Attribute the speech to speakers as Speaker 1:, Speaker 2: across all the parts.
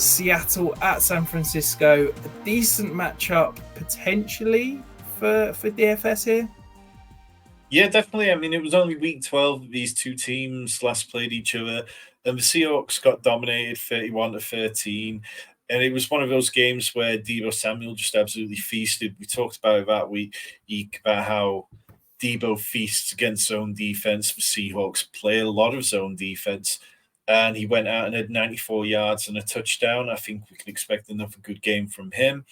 Speaker 1: Seattle at San Francisco. A decent matchup potentially for DFS here.
Speaker 2: Yeah, definitely. I mean, it was only week 12 that these two teams last played each other, and the Seahawks got dominated 31-13. And it was one of those games where DEEBO Samuel just absolutely feasted. We talked about that week about how DEEBO feasts against zone defense. The Seahawks play a lot of zone defense, and he went out and had 94 yards and a touchdown. I think we can expect another good game from him.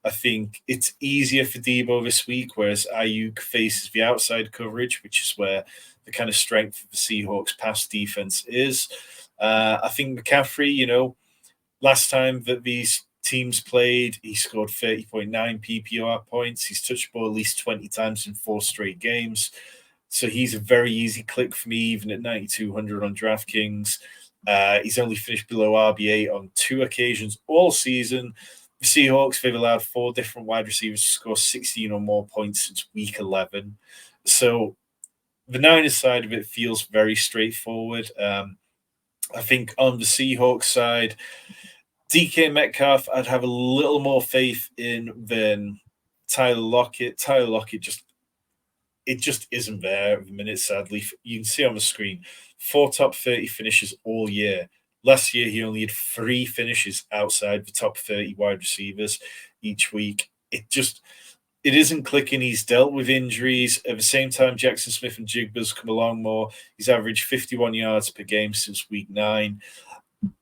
Speaker 2: I think it's easier for DEEBO this week, whereas Ayuk faces the outside coverage, which is where the kind of strength of the Seahawks pass defense is. I think McCaffrey, last time that these teams played, he scored 30.9 PPR points. He's touched the ball at least 20 times in 4 straight games. So he's a very easy click for me, even at 9,200 on DraftKings. He's only finished below RB8 on 2 occasions all season. The Seahawks, they've allowed 4 different wide receivers to score 16 or more points since week 11. So the Niners side of it feels very straightforward. I think on the Seahawks side, DK Metcalf, I'd have a little more faith in than Tyler Lockett. Tyler Lockett just isn't there at the minute, sadly. You can see on the screen, 4 top 30 finishes all year. Last year, he only had 3 finishes outside the top 30 wide receivers each week. It isn't clicking. He's dealt with injuries. At the same time, Jackson Smith-Njigba's come along more. He's averaged 51 yards per game since week 9.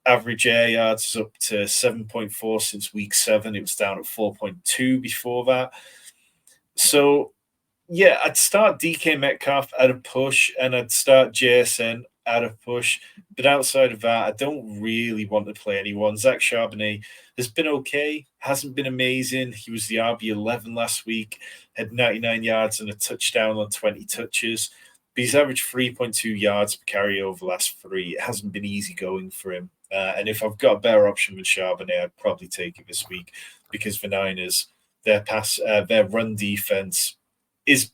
Speaker 2: Average air yards is up to 7.4 since week 7. It was down at 4.2 before that. So, yeah, I'd start DK Metcalf at a push, and I'd start JSN at a push. But outside of that, I don't really want to play anyone. Zach Charbonnet has been okay, hasn't been amazing. He was the RB11 last week, had 99 yards and a touchdown on 20 touches. But he's averaged 3.2 yards per carry over the last 3. It hasn't been easy going for him. And if I've got a better option than Charbonnet, I'd probably take it this week, because the Niners, their run defense is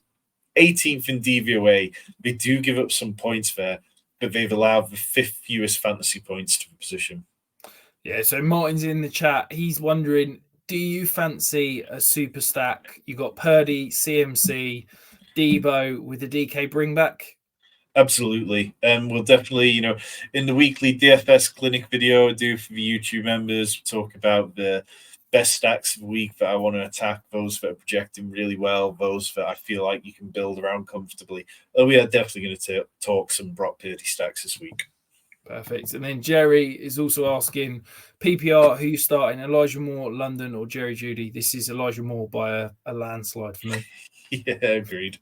Speaker 2: 18th in DVOA. They do give up some points there, but they've allowed the 5th fewest fantasy points to the position.
Speaker 1: Yeah, so Martin's in the chat. He's wondering, do you fancy a super stack? You got Purdy, CMC, DEEBO with the DK bring back?
Speaker 2: Absolutely. And we'll definitely, in the weekly DFS clinic video I do for the YouTube members, talk about the best stacks of the week that I want to attack, those that are projecting really well, those that I feel like you can build around comfortably. Oh, we are definitely going to talk some Brock Purdy stacks this week.
Speaker 1: Perfect. And then Jerry is also asking, PPR, who you starting, Elijah Moore, London, or Jerry Jeudy? This is Elijah Moore by a landslide for me.
Speaker 2: Yeah, agreed.